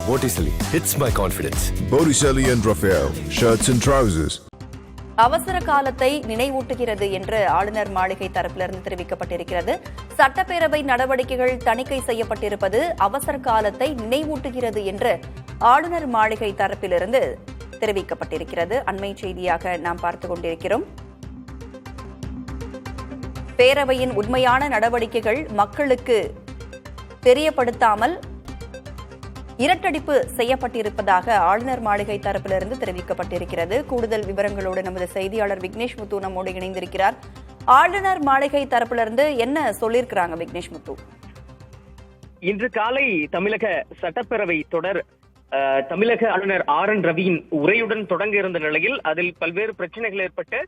Botticelli hits my confidence. Botticelli and Raphael, shirts and trousers. அவசர காலத்தை நினைவூட்டுகிறது என்று ஆளுநர் மாளிகை தரப்பிலிருந்து தெரிவிக்கப்பட்டிருக்கிறது. சட்டப்பேரவை நடவடிக்கைகள் தணிக்கை செய்யப்பட்டிருப்பது அவசர காலத்தை நினைவூட்டுகிறது என்று ஆளுநர் மாளிகை தரப்பிலிருந்து தெரிவிக்கப்பட்டிருக்கிறது. அண்மை செய்தியாக நாம் பார்த்துக் கொண்டிருக்கிறோம். பேரவையின் உண்மையான நடவடிக்கைகள் மக்களுக்கு தெரியப்படுத்தாமல் இரட்டடிப்பு செய்யப்பட்டிருப்பதாக ஆளுநர் மாளிகை தரப்பிலிருந்து தெரிவிக்கப்பட்டிருக்கிறது. கூடுதல் விவரங்களோடு நமது செய்தியாளர் விக்னேஷ் முத்து நம்மோடு இணைந்திருக்கிறார். ஆளுநர் மாளிகை தரப்பிலிருந்து என்ன சொல்லியிருக்கிறாங்க விக்னேஷ் முத்து? இன்று காலை தமிழக சட்டப்பேரவை தொடர் தமிழக ஆளுநர் RN ரவியின் உரையுடன் தொடங்க இருந்த நிலையில் அதில் பல்வேறு பிரச்சனைகள் ஏற்பட்டு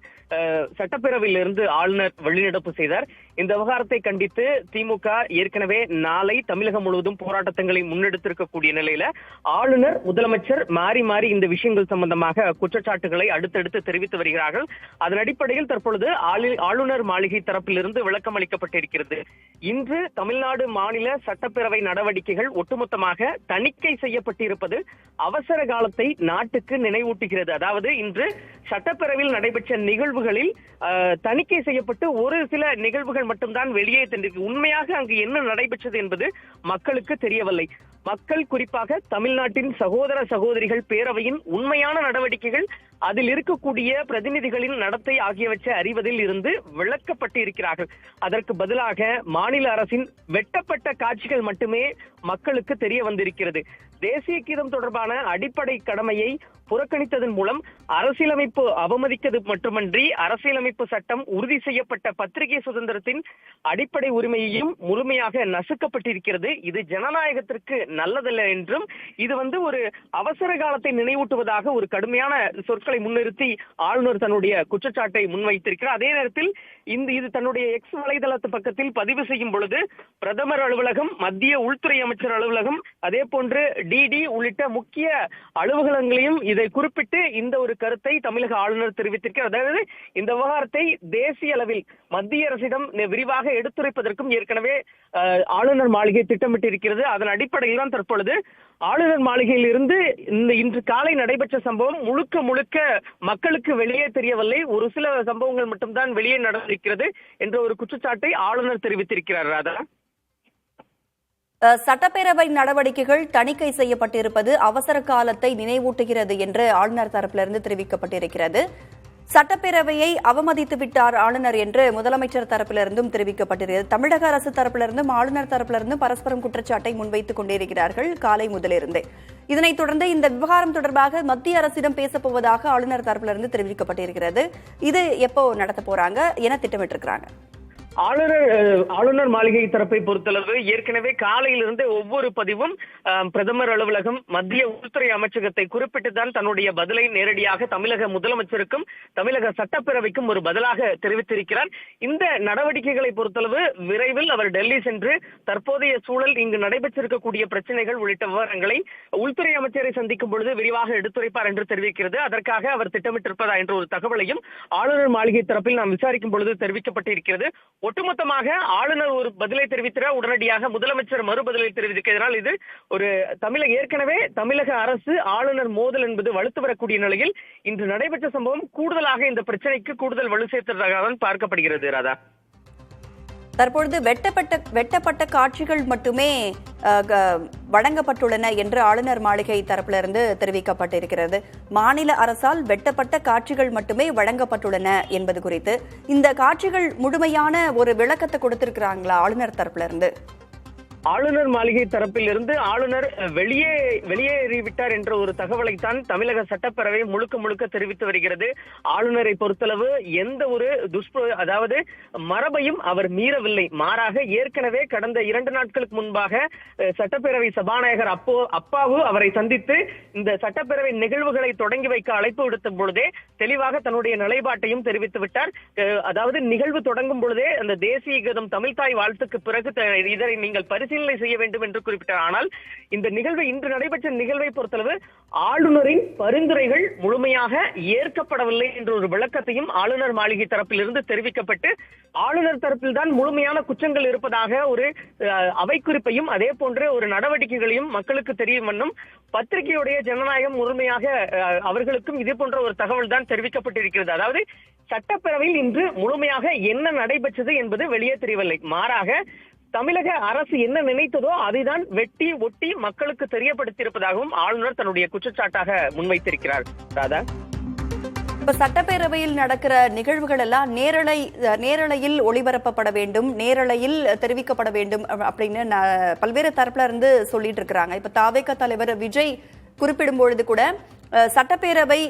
சட்டப்பேரவையிலிருந்து ஆளுநர் வெளிநடப்பு செய்தார். இந்த விவகாரத்தை கண்டித்து திமுக ஏற்கனவே நாளை தமிழகம் முழுவதும் போராட்டங்களை முன்னெடுத்திருக்கக்கூடிய நிலையில ஆளுநர் முதலமைச்சர் மாறி மாறி இந்த விஷயங்கள் சம்பந்தமாக குற்றச்சாட்டுகளை அடுத்தடுத்து தெரிவித்து வருகிறார்கள். அதன் அடிப்படையில் தற்பொழுது ஆளுநர் மாளிகை தரப்பிலிருந்து விளக்கம் அளிக்கப்பட்டிருக்கிறது. இன்று தமிழ்நாடு மாநில சட்டப்பேரவை நடவடிக்கைகள் ஒட்டுமொத்தமாக தணிக்கை செய்யப்பட்டிருப்பது அவசர காலத்தை நாட்டுக்கு நினைவூட்டுகிறது. அதாவது இன்று சட்டப்பேரவையில் நடைபெற்ற நிகழ்வுகளில் தணிக்கை செய்யப்பட்டு ஒரு சில நிகழ்வுகள் மட்டும்தான் வெளியே தந்திருக்கு. உண்மையாக அங்கு என்ன நடைபெற்றது என்பது மக்களுக்கு தெரியவில்லை. மக்கள் குறிப்பாக தமிழ்நாட்டின் சகோதர சகோதரிகள் பேரவையின் உண்மையான நடவடிக்கைகள், அதில் இருக்கக்கூடிய பிரதிநிதிகளின் நடத்தை ஆகியவற்றை அறிவதில் இருந்து விளக்கப்பட்டு இருக்கிறார்கள். அதற்கு பதிலாக மாநில அரசின் வெட்டப்பட்ட காட்சிகள் மட்டுமே மக்களுக்கு தெரிய வந்திருக்கிறது. தேசிய கீதம் தொடர்பான அடிப்படை கடமையை புறக்கணித்ததன் மூலம் அரசியலமைப்பு அவமதித்தது மட்டுமன்றி அரசியலமைப்பு சட்டம் உறுதி செய்யப்பட்ட பத்திரிகை சுதந்திரத்தின் அடிப்படை உரிமையையும் முழுமையாக நசுக்கப்பட்டிருக்கிறது. இது ஜனநாயகத்திற்கு நல்லதல்ல என்றும் இது ஒரு அவசர காலத்தை நினைவூட்டுவதாக ஒரு கடுமையான சொற்களை முன்னிறுத்தி ஆளுநர் தன்னுடைய குற்றச்சாட்டை முன்வைத்திருக்கிறார். அதே நேரத்தில் இது தன்னுடைய எக்ஸ் வலைதளத்து பக்கத்தில் பதிவு செய்யும் பொழுது பிரதமர் அலுவலகம், மத்திய உள்துறை அமைச்சர் அலுவலகம், அதே போன்று டிடி உள்ளிட்ட முக்கிய அலுவலகங்களையும் இதை குறிப்பிட்டு இந்த ஒரு கருத்தை தமிழக ஆளுநர் தெரிவித்திருக்கிறார். அதாவது இந்த விவகாரத்தை தேசிய அளவில் மத்திய அரசிடம் விரிவாக எடுத்துரைப்பதற்கும் ஏற்கனவே ஆளுநர் மாளிகை திட்டமிட்டிருக்கிறது. அதன் அடிப்படையில் தான் தற்பொழுது ஆளுநர் மாளிகையில் இருந்து இன்று காலை நடைபெற்ற சம்பவம் முழுக்க முழுக்க மக்களுக்கு வெளியே தெரியவில்லை, ஒரு சில சம்பவங்கள் மட்டும்தான் வெளியே நடந்திருக்கிறது என்ற ஒரு குற்றச்சாட்டை ஆளுநர் தெரிவித்திருக்கிறார். ராதா, சட்டப்பேரவை நடவடிக்கைகள் தணிக்கை செய்யப்பட்டிருப்பது அவசர காலத்தை நினைவூட்டுகிறது என்று ஆளுநர் தரப்பிலிருந்து தெரிவிக்கப்பட்டிருக்கிறது. சட்டப்பேரவையை அவமதித்து விட்டார் ஆளுநர் என்று முதலமைச்சர் தரப்பிலிருந்தும் தெரிவிக்கப்பட்டிருக்கிறது. தமிழக அரசு தரப்பிலிருந்தும் ஆளுநர் தரப்பிலிருந்தும் பரஸ்பரம் குற்றச்சாட்டை முன்வைத்துக் கொண்டிருக்கிறார்கள் காலை முதலிருந்தே. இதனைத் தொடர்ந்து இந்த விவகாரம் தொடர்பாக மத்திய அரசிடம் பேசப்போவதாக ஆளுநர் தரப்பிலிருந்து தெரிவிக்கப்பட்டிருக்கிறது. இது எப்போ நடத்த போறாங்க, என திட்டமிட்டிருக்கிறாங்க? ஆளுநர் மாளிகை தரப்பை பொறுத்தளவு ஏற்கனவே காலையிலிருந்து ஒவ்வொரு பதிவும் பிரதமர் அலுவலகம், மத்திய உள்துறை அமைச்சகத்தை குறிப்பிட்டுதான் தன்னுடைய பதிலை நேரடியாக தமிழக முதலமைச்சருக்கும் தமிழக சட்டப்பேரவைக்கும் ஒரு பதிலாக தெரிவித்திருக்கிறார். இந்த நடவடிக்கைகளை பொறுத்தளவு விரைவில் அவர் டெல்லி சென்று தற்போதைய சூழல், இங்கு நடைபெற்றிருக்கக்கூடிய பிரச்சனைகள் உள்ளிட்ட விவரங்களை உள்துறை அமைச்சரை சந்திக்கும் பொழுது விரிவாக எடுத்துரைப்பார் என்று தெரிவிக்கிறது. அதற்காக அவர் திட்டமிட்டிருப்பதா என்ற ஒரு தகவலையும் ஆளுநர் மாளிகை தரப்பில் நாம் விசாரிக்கும் பொழுது தெரிவிக்கப்பட்டிருக்கிறது. ஒட்டுமொத்தமாக ஆளுநர் ஒரு பதிலை தெரிவித்தார், உடனடியாக முதலமைச்சர் மறுபதிலை தெரிவித்திருக்கிறார். இது ஒரு ஏற்கனவே தமிழக அரசு ஆளுநர் மோதல் என்பது வலுத்து வரக்கூடிய நிலையில் இன்று நடைபெற்ற சம்பவம் கூடுதலாக இந்த பிரச்சனைக்கு கூடுதல் வலு சேர்த்ததாக தான் பார்க்கப்படுகிறது. ராதா, தற்பொழுது வெட்டப்பட்ட காட்சிகள் மட்டுமே வழங்கப்பட்டுள்ளன என்று ஆளுநர் மாளிகை தரப்பிலிருந்து தெரிவிக்கப்பட்டிருக்கிறது. மாநில அரசால் வெட்டப்பட்ட காட்சிகள் மட்டுமே வழங்கப்பட்டுள்ளன என்பது குறித்து இந்த காட்சிகள் முழுமையான ஒரு விளக்கத்தை கொடுத்திருக்கிறாங்களா ஆளுநர் தரப்பிலிருந்து? ஆளுநர் மாளிகை தரப்பில் இருந்து ஆளுநர் வெளியேறிவிட்டார் என்ற ஒரு தகவலைத்தான் தமிழக சட்டப்பேரவை முழுக்க முழுக்க தெரிவித்து வருகிறது. ஆளுநரை பொறுத்தளவு எந்த ஒரு அதாவது மரபையும் அவர் மீறவில்லை. மாறாக ஏற்கனவே கடந்த 2 நாட்களுக்கு முன்பாக சட்டப்பேரவை சபாநாயகர் அப்பாவு அவரை சந்தித்து இந்த சட்டப்பேரவை நிகழ்வுகளை தொடங்கி வைக்க அழைப்பு விடுத்த பொழுதே தெளிவாக தன்னுடைய நிலைப்பாட்டையும் தெரிவித்து விட்டார். அதாவது நிகழ்வு தொடங்கும் பொழுதே அந்த தேசிய கீதம் தமிழ்தாய் வாழ்த்துக்கு பிறகு இதை நீங்கள் பரிசீலனை செய்ய வேண்டும் என்று குறிப்பிட்டார். ஆனால் இந்த நிகழ்வு, இன்று நடைபெற்ற நிகழ்வை பொறுத்தளவு ஆளுநரின் பரிந்துரைகள் முழுமையாக ஏற்கப்படவில்லை என்ற ஒரு விளக்கத்தையும் ஆளுநர் மாளிகை தரப்பில் இருந்து தெரிவிக்கப்பட்டு ஆளுநர் தரப்பில் தான் முழுமையான குற்றங்கள் இருப்பதாக ஒரு அவை குறிப்பையும் அதே போன்ற ஒரு நடவடிக்கைகளையும் மக்களுக்கு தெரியும் வண்ணம் பத்திரிகையுடைய ஜனநாயகம் முழுமையாக அவர்களுக்கும் இதே போன்ற ஒரு தகவல் தான் தெரிவிக்கப்பட்டிருக்கிறது. அதாவது சட்டப்பேரவையில் இன்று முழுமையாக என்ன நடைபெற்றது என்பது வெளியே தெரியவில்லை. மாறாக தமிழக அரசு என்ன நினைத்ததோ அதைதான் வெட்டி ஒட்டி மக்களுக்கு தெரியப்படுத்தியிருப்பதாகவும் ஆளுநர் தன்னுடைய குற்றச்சாட்டாக முன்வைத்திருக்கிறார். ராதா, இப்ப சட்டப்பேரவையில் நடக்கிற நிகழ்வுகள் எல்லாம் நேரலையில் ஒளிபரப்பப்பட வேண்டும், நேரலையில் தெரிவிக்கப்பட வேண்டும் அப்படின்னு பல்வேறு தரப்புல இருந்து சொல்லிட்டு இருக்கிறாங்க. இப்ப தாவேக தலைவர் விஜய் குறிப்பிடும் பொழுது கூட சட்டப்பேரவை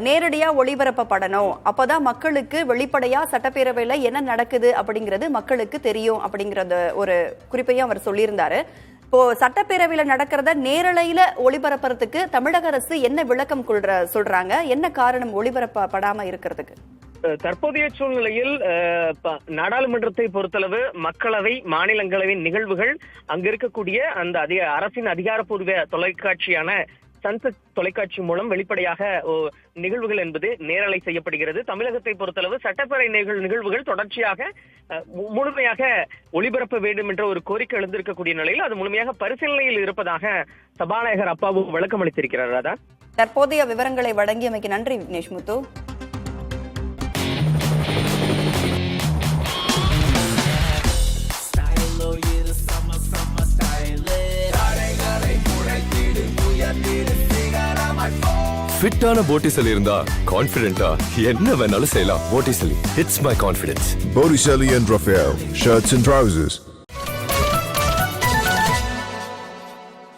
நேரடியா ஒளிபரப்பப்படணும், அப்பதான் மக்களுக்கு வெளிப்படையா சட்டப்பேரவையில என்ன நடக்குது அப்படிங்கிறது மக்களுக்கு தெரியும் அப்படிங்கறது ஒரு குறிப்பையும் அவர் சொல்லியிருந்தாரு. இப்போ சட்டப்பேரவையில நடக்கிறத நேரலையில ஒளிபரப்புறதுக்கு தமிழக அரசு என்ன விளக்கம் சொல்றாங்க, என்ன காரணம் ஒளிபரப்பப்படாம இருக்கிறதுக்கு? தற்போதைய சூழ்நிலையில் நாடாளுமன்றத்தை பொறுத்தளவு மக்களவை, மாநிலங்களவை நிகழ்வுகள் அங்க இருக்கக்கூடிய அந்த அரசின் அதிகாரப்பூர்வ தொலைக்காட்சியான சன்செட் தொலைக்காட்சி மூலம் வெளிப்படையாக நிகழ்வுகள் என்பது நேரலை செய்யப்படுகிறது. தமிழகத்தை பொறுத்தளவு சட்டப்பேரவை நிகழ்வுகள் தொடர்ச்சியாக முழுமையாக ஒளிபரப்ப வேண்டும் என்ற ஒரு கோரிக்கை எழுந்திருக்கக்கூடிய நிலையில் அது முழுமையாக பரிசீலனையில் இருப்பதாக சபாநாயகர் அப்பாவு விளக்கம் அளித்திருக்கிறார். ராதா, தற்போதைய விவரங்களை வழங்கியமைக்கு நன்றி விக்னேஷ் முத்து. ஃபிட்டான போட்டிசலி இருந்தா கான்ஃபிடென்ட்டா என்ன வேணாலும் செய்யலாம். Botticelli, it's my confidence. Botticelli and Raphael, shirts and trousers.